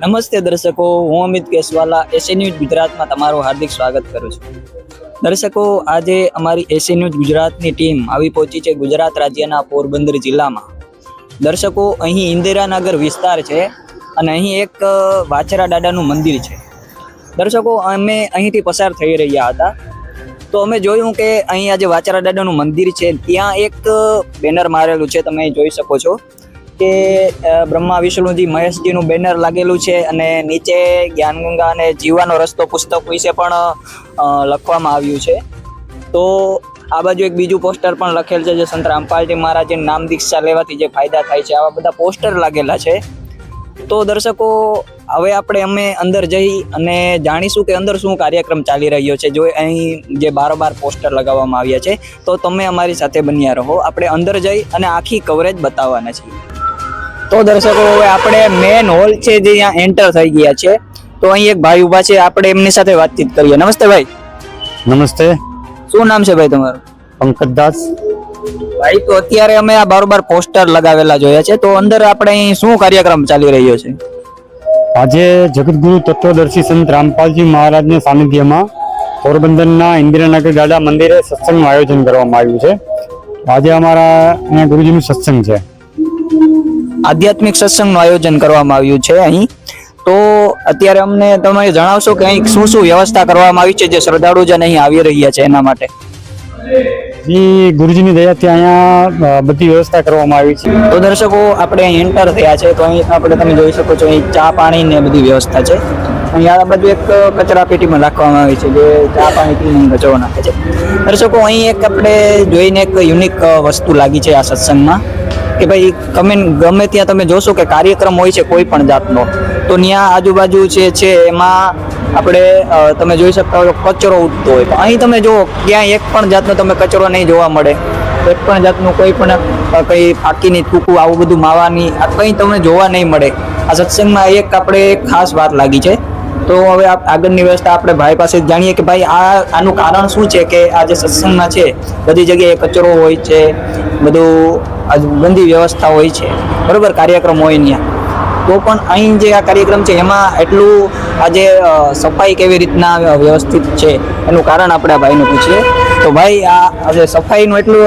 નમસ્તે દર્શકો, હું અમિત કેસવાલા એસી ન્યૂઝ ગુજરાતમાં તમારું હાર્દિક સ્વાગત કરું છું. દર્શકો, આજે અમારી એસી ન્યૂઝ ગુજરાતની ટીમ આવી પહોંચી છે ગુજરાત રાજ્યના પોરબંદર જિલ્લામાં. દર્શકો, અહીં ઇન્દિરાનગર વિસ્તાર છે અને અહીં એક વાછરા દાદાનું મંદિર છે. દર્શકો, અમે અહીંથી પસાર થઈ રહ્યા હતા તો અમે જોયું કે અહીં આજે વાછરા દાદાનું મંદિર છે, ત્યાં એક બેનર મારેલું છે, તમે જોઈ શકો છો કે બ્રહ્મા વિષ્ણુજી મહેશજીનું બેનર લાગેલું છે અને નીચે જ્ઞાનગંગા અને જીવવાનો રસ્તો પુસ્તક વિશે પણ લખવામાં આવ્યું છે. તો આ બાજુ એક બીજું પોસ્ટર પણ લખેલ છે જે સંત રામપાલજી મહારાજની નામ દીક્ષા લેવાથી જે ફાયદા થાય છે, આવા બધા પોસ્ટર લાગેલા છે. તો દર્શકો, હવે અમે અંદર જઈ અને જાણીશું કે અંદર શું કાર્યક્રમ ચાલી રહ્યો છે. જો અહીં જે બારોબાર પોસ્ટર લગાવવામાં આવ્યા છે તો તમે અમારી સાથે બન્યા રહો. આપણે અંદર જઈ અને આખી કવરેજ બતાવવાના છીએ. તો દર્શકો, હવે આપણે મેન હોલ છે જે અહીંયા એન્ટર થઈ ગયા છે. તો અહીં એક ભાઈ ઉભા છે, આપણે એમની સાથે વાતચીત કરીએ. નમસ્તે ભાઈ. નમસ્તે. શું નામ છે ભાઈ તમારું? પંકજદાસ. ભાઈ, તો અત્યારે અમે આ બારોબાર પોસ્ટર લગાવેલા જોયા છે, તો અંદર આપણે અહીં શું કાર્યક્રમ ચાલી રહ્યો છે? આજે જગતગુરુ તત્વદર્શી સંત રામપાલજી મહારાજના સાનિધ્યમાં પોરબંદરના ઇન્દિરાનગર દાદા મંદિરે સત્સંગનું આયોજન કરવામાં આવ્યું છે. આજે અમારા અહીંયા ગુરુજીનું સત્સંગ છે, આધ્યાત્મિક સત્સંગનું આયોજન કરવામાં આવ્યું છે અહીં. તો અત્યારે અમને તમે જણાવશો કે અહીં શું શું વ્યવસ્થા કરવામાં આવી છે જે શ્રદ્ધાળુજન અહીં આવી રહ્યા છે એના માટે? ગુરુજીની દયાથી અહીંયા બધી વ્યવસ્થા કરવામાં આવી છે. તો દર્શકો, આપણે અહીં એન્ટર થયા છે તો અહીં તમે જોઈ શકો છો, અહીં ચા પાણી ને બધી વ્યવસ્થા છે. અહીં આ બધું એક કચરા પેટીમાં રાખવામાં આવી છે જે ચા પાણી પીને કચરો નાખે છે. દર્શકો, અહીં એક આપણે જોઈને એક યુનિક વસ્તુ લાગી છે આ સત્સંગમાં કે ભાઈ ગમે ત્યાં તમે જોશો કે કાર્યક્રમ હોય છે કોઈ પણ જાતનો, તો ત્યાં આજુબાજુ છે એમાં આપણે તમે જોઈ શકતા હોય કચરો ઉઠતો હોય. તો અહીં તમે જુઓ, ક્યાં એક પણ જાતનો તમે કચરો નહીં જોવા મળે. એક પણ જાતનું કોઈ પણ કંઈ ફાકીની થૂકું આવું બધું માવાની આ કંઈ તમને જોવા નહીં મળે. આ સત્સંગમાં આપણે એક ખાસ વાત લાગી છે. તો હવે આગળની વ્યવસ્થા આપણે ભાઈ પાસે જાણીએ કે ભાઈ આનું કારણ શું છે કે આ જે સત્સંગમાં છે બધી જગ્યાએ કચરો હોય છે, બધું ગંદી વ્યવસ્થા હોય છે, બરોબર, કાર્યક્રમ હોય ત્યાં. તો પણ અહીં જે આ કાર્યક્રમ છે એમાં એટલું આજે સફાઈ કેવી રીતના વ્યવસ્થિત છે એનું કારણ આપણે આ ભાઈને પૂછીએ. તો ભાઈ, આ જે સફાઈનું એટલું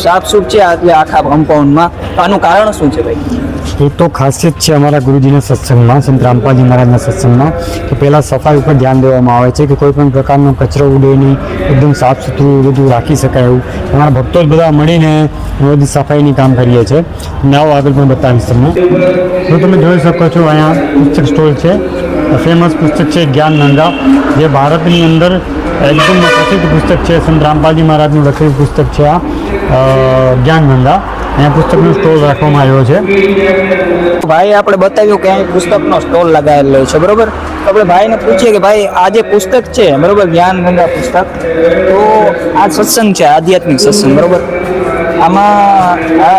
સાફસૂફ છે આખા કમ્પાઉન્ડમાં, તો આનું કારણ શું છે ભાઈ? એ તો ખાસિયત છે અમારા ગુરુજીના સત્સંગમાં, સંત રામપાલજી મહારાજના સત્સંગમાં, કે પહેલાં સફાઈ ઉપર ધ્યાન દેવામાં આવે છે કે કોઈ પણ પ્રકારનો કચરો ઉડે નહીં, એકદમ સાફ સુથરું બધું રાખી શકાય એવું. અમારા ભક્તો જ બધા મળીને બધી સફાઈની કામ કરીએ છીએ. આવો આગળ પણ બતાવીશ તમને. તો તમે જોઈ શકો છો, અહીંયા પુસ્તક સ્ટોલ છે, ફેમસ પુસ્તક છે જ્ઞાનગંગા, જે ભારતની અંદર એકદમ પ્રસિદ્ધ પુસ્તક છે. સંત રામપાલજી મહારાજનું લખેલું પુસ્તક છે આ જ્ઞાનગંગા. અહીંયા પુસ્તકનો સ્ટોલ રાખવામાં આવ્યો છે. ભાઈ, આપણે બતાવ્યું કે અહીં પુસ્તકનો સ્ટોલ લગાવેલો છે, બરોબર. તો આપણે ભાઈને પૂછીએ કે ભાઈ આ જે પુસ્તક છે, બરોબર, જ્ઞાનગંગા પુસ્તક, તો આ સત્સંગ છે, આધ્યાત્મિક સત્સંગ, બરોબર. આમાં આ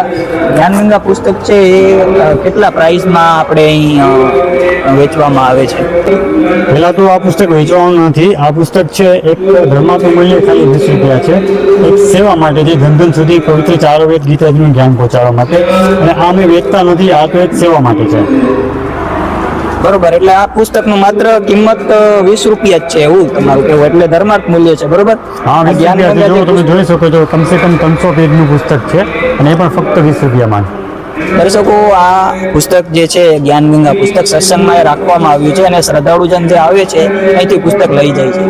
જ્ઞાનગંગા પુસ્તક છે એ કેટલા પ્રાઇસમાં આપણે અહીં વેચવામાં આવે છે? પહેલાં તો આ પુસ્તક વેચવાનું નથી. આ પુસ્તક છે એક ધર્માત્મક મૂલ્ય ખાલી 20 રૂપિયા છે, એક સેવા માટે, જે ધન સુધી પવિત્ર ચારો વેદ ગીતાજીનું જ્ઞાન પહોંચાડવા માટે. અને આ અમે વેચતા નથી, આ તો એક સેવા માટે છે, બરોબર. એટલે આ પુસ્તકનું માત્ર કિંમત 20 રૂપિયા જ છે એવું તમારું કહેવું, એટલે ધર્માર્થ મૂલ્ય છે, બરોબર. હા, તમે જોઈ શકો છો, કમસે કમ 300 પેજનું પુસ્તક છે અને એ પણ ફક્ત 20 રૂપિયામાં. દર્શકો, આ પુસ્તક જે છે જ્ઞાનગંગા પુસ્તક સત્સંગમાં રાખવામાં આવ્યું છે અને શ્રદ્ધાળુજન જે આવે છે અહીંથી પુસ્તક લઈ જાય છે.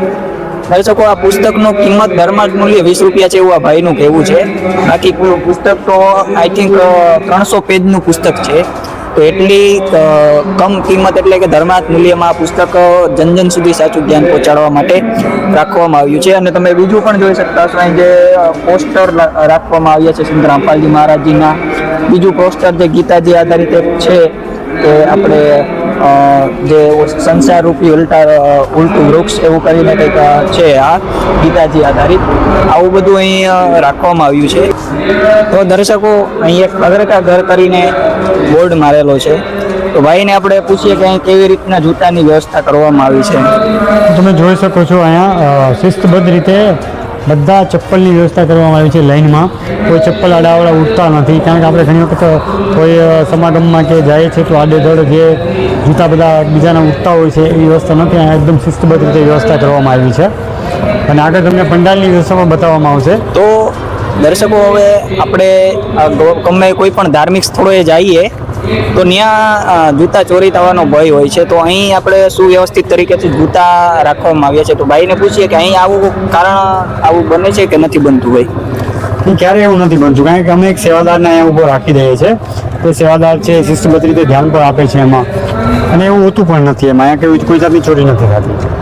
દર્શકો, આ પુસ્તકનું કિંમત ધર્માર્થ મૂલ્ય 20 રૂપિયા છે એવું આ ભાઈનું કહેવું છે. બાકી પુસ્તક તો આઈ થિંક 300 પેજનું પુસ્તક છે. તો એટલી કમ કિંમત એટલે કે ધર્માર્થ મૂલ્યમાં આ પુસ્તક જન સુધી સાચું જ્ઞાન પહોંચાડવા માટે રાખવામાં આવ્યું છે. અને તમે બીજું પણ જોઈ શકતા છો, અહીં જે પોસ્ટર રાખવામાં આવ્યા છે સંત રામપાલજી મહારાજજીના. બીજું પોસ્ટર જે ગીતાજી આધારિત છે કે આપણે જે સંસાર રૂપી ઉલટું વૃક્ષ એવું કરીને કંઈક છે, આ ગીતાજી આધારિત આવું બધું અહીં રાખવામાં આવ્યું છે. તો દર્શકો, અહીં એક અગ્રતા ઘર કરીને બોર્ડ મારેલો છે. તો ભાઈને આપણે પૂછીએ કે અહીં કેવી રીતના જૂતાની વ્યવસ્થા કરવામાં આવી છે. તમે જોઈ શકો છો, અહીંયા શિસ્તબદ્ધ રીતે બધા ચપ્પલની વ્યવસ્થા કરવામાં આવી છે લાઈનમાં. કોઈ ચપ્પલ આડાવડા ઉઠતા નથી, કારણ કે આપણે ઘણી વખત કોઈ સમાગમમાં કે જાય છે તો આડેધડ જે જૂતા બધા બીજાના ઉઠતા હોય છે એવી વ્યવસ્થા નથી. અહીંયા એકદમ શિસ્તબદ્ધ રીતે વ્યવસ્થા કરવામાં આવી છે. અને આગળ તમને પંડાલની વ્યવસ્થા પણ બતાવવામાં આવશે. તો દર્શકો, હવે આપણે ગમે કોઈ પણ ધાર્મિક સ્થળોએ જઈએ તો ત્યાં જૂતા ચોરી થવાનો ભય હોય છે. તો અહીં આપણે સુવ્યવસ્થિત તરીકેથી જૂતા રાખવામાં આવ્યા છે. તો ભાઈને પૂછીએ કે અહીં આવું કારણ આવું બને છે કે નથી બનતું ભાઈ? ક્યારેય એવું નથી બનતું, કારણ કે અમે એક સેવાદારને અહીંયા ઊભો રાખી દઈએ છીએ. તે સેવાદાર છે શિસ્તબદ્ધ રીતે ધ્યાન પણ આપે છે એમાં, અને એવું હોતું પણ નથી. એમાં અહીંયા કોઈ જાતની ચોરી નથી થતી.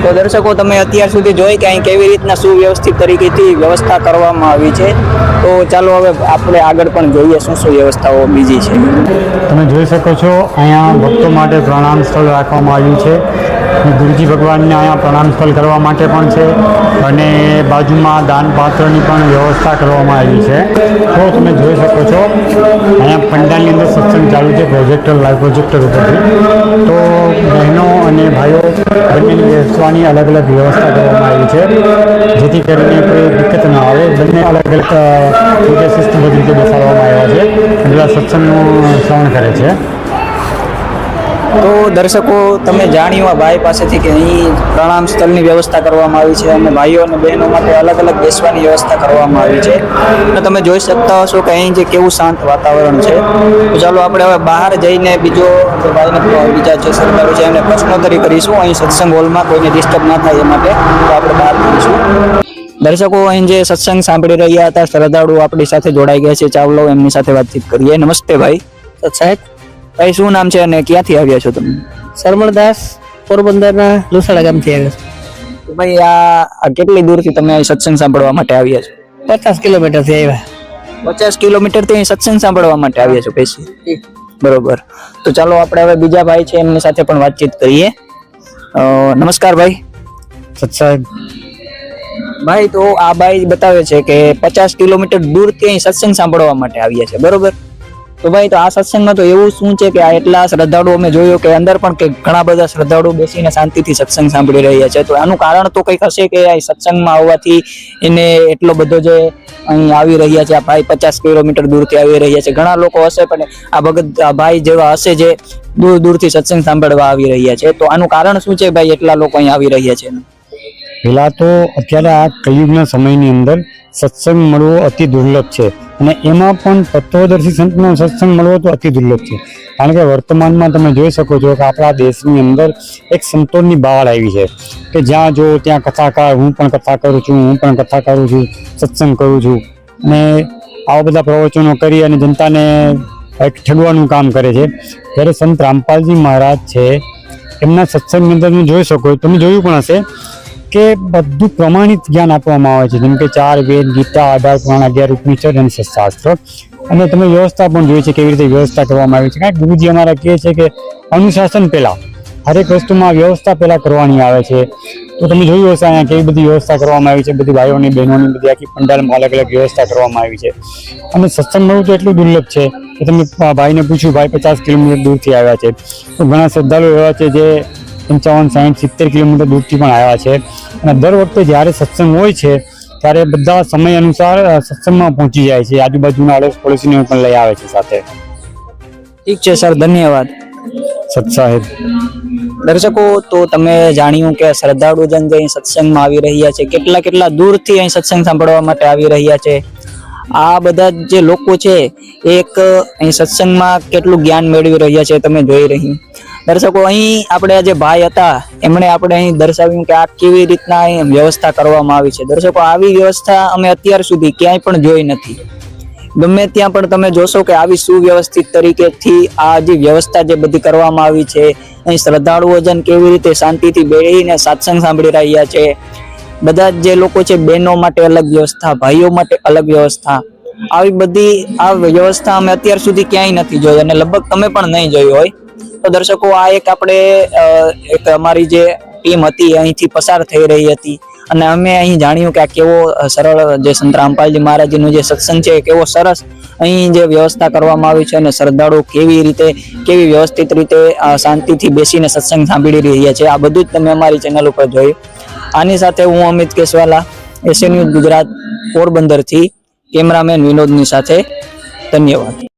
તો દર્શકો, તમે અત્યાર સુધી જોઈ કે અહીં કેવી રીતના સુવ્યવસ્થિત તરીકેથી વ્યવસ્થા કરવામાં આવી છે. તો ચાલો હવે આપણે આગળ પણ જોઈએ શું શું વ્યવસ્થાઓ બીજી છે. તમે જોઈ શકો છો અહીંયા ભક્તો માટે પ્રણામ સ્થળ રાખવામાં આવ્યું છે. ગુરુજી ભગવાનને અહીંયા પ્રણામ સ્થળ કરવા માટે પણ છે, અને બાજુમાં દાન પાત્રની પણ વ્યવસ્થા કરવામાં આવી છે. તો તમે જોઈ શકો છો અહીંયા પંડાલની અંદર સત્સંગ ચાલુ છે પ્રોજેક્ટર, લાઈવ પ્રોજેક્ટર ઉપરથી. તો બહેનો અને ભાઈઓ બંનેની બેસવાની અલગ અલગ વ્યવસ્થા કરવામાં આવી છે, જેથી કરીને કોઈ દિક્કત ન આવે. બંને અલગ અલગ રીતે શિસ્તબદ્ધ રીતે બેસાડવામાં આવ્યા છે, બધા સત્સંગનું શ્રવણ કરે છે. તો દર્શકો, તમે જાણ્યું આ ભાઈ પાસેથી કે અહીં પ્રણામ સ્થળની વ્યવસ્થા કરવામાં આવી છે, અને ભાઈઓ અને બહેનો માટે અલગ અલગ બેસવાની વ્યવસ્થા કરવામાં આવી છે. અને તમે જોઈ શકતા હશો કે અહીં જે કેવું શાંત વાતાવરણ છે. તો ચાલો આપણે હવે બહાર જઈને બીજા જે શ્રદ્ધાળુ છે એમને પ્રશ્નોત્તરી કરીશું. અહીં સત્સંગ હોલમાં કોઈને ડિસ્ટર્બ ના થાય એ માટે તો આપણે બહાર જઈશું. દર્શકો, અહીં જે સત્સંગ સાંભળી રહ્યા હતા શ્રદ્ધાળુ આપણી સાથે જોડાઈ ગયા છે. ચાવલો એમની સાથે વાતચીત કરીએ. નમસ્તે ભાઈ. સાહેબ, ભાઈ શું નામ છે અને ક્યાંથી આવ્યા છો તમે? શરમણદાસ, પોરબંદરના લુસાડા ગામથી આવ્યા તો ભાઈ આ કેટલી દૂરથી તમે અહીં સત્સંગ સાંભળવા માટે આવ્યા છો? છે. 50 કિલોમીટરથી આવ્યા. 50 કિલોમીટરથી અહીં સત્સંગ સાંભળવા માટે આવ્યા છો પૈસી? બરોબર. તો ચાલો આપણે હવે બીજા ભાઈ છે એમની સાથે પણ વાતચીત કરીએ. નમસ્કાર ભાઈ. સત્સાહેબ. ભાઈ, તો આ ભાઈ બતાવે છે કે 50 કિલોમીટર દૂરથી અહીં સત્સંગ સાંભળવા માટે આવ્યા છે, બરોબર? તો ભાઈ, તો આ સત્સંગમાં તો એવું શું છે કે આ એટલા શ્રદ્ધાળુ અમે જોયું કે અંદર પણ કે ઘણા બધા શ્રદ્ધાળુ બેસીને શાંતિથી સત્સંગ સાંભળી રહ્યા છે. તો આનું કારણ તો કંઈક હશે કે આ સત્સંગમાં આવવાથી એને એટલો બધો જે અહીં આવી રહ્યા છે. આ ભાઈ 50 કિલોમીટર દૂરથી આવી રહ્યા છે. ઘણા લોકો હશે પણ આ ભગત આ ભાઈ જેવા હશે જે દૂર દૂરથી સત્સંગ સાંભળવા આવી રહ્યા છે. તો આનું કારણ શું છે ભાઈ, એટલા લોકો અહીં આવી રહ્યા છે? પહેલાં તો અત્યારે આ કળિયુગના સમયની અંદર સત્સંગ મળવો અતિ દુર્લભ છે, અને એમાં પણ તત્વદર્શી સંતનો સત્સંગ મળવો તો અતિ દુર્લભ છે. કારણ કે વર્તમાનમાં તમે જોઈ શકો છો કે આપણા દેશની અંદર એક સંતોની બહાર આવી છે કે જ્યાં જો ત્યાં કથાકાર, હું પણ કથા કરું છું, હું પણ કથા કરું છું, સત્સંગ કરું છું, અને આવા બધા પ્રવચનો કરી અને જનતાને એક ઠગવાનું કામ કરે છે. જ્યારે સંત રામપાલજી મહારાજ છે એમના સત્સંગની અંદર તમે જોઈ શકો, તમે જોયું પણ હશે કે બધું પ્રમાણિત જ્ઞાન આપવામાં આવે છે, જેમ કે 4 વેદ, ગીતા, 18 પુરાણ, 11 ઉપનિષદ અને શાસ્ત્ર. અને તમે વ્યવસ્થા પણ જોઈ છે કેવી રીતે વ્યવસ્થા કરવામાં આવી છે. કારણ કે ગુરુજી અમારા કહે છે કે અનુશાસન પહેલા, હરેક વસ્તુમાં વ્યવસ્થા પહેલા કરવાની આવે છે. તો તમે જોયું હશે અહીંયા કેવી બધી વ્યવસ્થા કરવામાં આવી છે. બધી ભાઈઓની, બહેનોની બધી આખી પંડાલમાં અલગ અલગ વ્યવસ્થા કરવામાં આવી છે. અને સત્સંગ મળવું તો એટલું દુર્લભ છે કે તમે ભાઈને પૂછ્યું, ભાઈ 50 કિલોમીટર દૂરથી આવ્યા છે. તો ઘણા શ્રદ્ધાળુ એવા છે જે 55, 60, 70 કિલોમીટર દૂરથી પણ આવ્યા છે. અને દર વખતે જ્યારે સત્સંગ હોય છે ત્યારે બધા સમય અનુસાર સત્સંગમાં પહોંચી જાય છે. આજુબાજુના અડોશ પડોશીને પણ લઈ આવે છે સાથે. ઠીક છે સર, ધન્યવાદ. સત્સાહેબ. દર્શકો, તો તમે જાણ્યું કે શ્રદ્ધાળુજન જે અહીં સત્સંગમાં આવી રહ્યા છે, કેટલા દૂરથી અહીં સત્સંગ સાંભળવા માટે આવી રહ્યા છે. આ બધા જે લોકો છે એક અહીં સત્સંગમાં કેટલું જ્ઞાન મેળવી રહ્યા છે તમે જોઈ રહી. દર્શકો, અહીં આપણે જે ભાઈ હતા એમણે આપણે અહીં દર્શાવ્યું કે આ કેવી રીતના અહીં વ્યવસ્થા કરવામાં આવી છે. દર્શકો, આવી વ્યવસ્થા અમે અત્યાર સુધી ક્યાંય પણ જોઈ નથી. ગમે ત્યાં પણ તમે જોશો કે આવી સુવ્યવસ્થિત તરીકેથી આ જે વ્યવસ્થા જે બધી કરવામાં આવી છે, અહીં શ્રદ્ધાળુઓ જન કેવી રીતે શાંતિથી બેસીને સત્સંગ સાંભળી રહ્યા છે. બધા જે લોકો છે, બહેનો માટે અલગ વ્યવસ્થા, ભાઈઓ માટે અલગ વ્યવસ્થા, આવી બધી આ વ્યવસ્થા અમે અત્યાર સુધી ક્યાંય નથી જોઈ, અને લગભગ તમે પણ નહીં જોઈ હોય. તો દર્શકો, આ એક આપણે એક અમારી જે ટીમ હતી અહીંથી પસાર થઈ રહી હતી, અને અમે અહીં જાણ્યું કે આ કેવો સરળ જે સંત રામપાલજી મહારાજનું જે સત્સંગ છે કેવો સરસ અહીં જે વ્યવસ્થા કરવામાં આવી છે, અને શ્રદ્ધાળુ કેવી વ્યવસ્થિત રીતે શાંતિથી બેસીને સત્સંગ સાંભળી રહ્યા છે. આ બધું જ તમે અમારી ચેનલ ઉપર જોયું. આની સાથે હું અમિત કેશવાલા એસએ ન્યૂઝ ગુજરાત પોરબંદરથી કેમેરામેન વિનોદની સાથે ધન્યવાદ.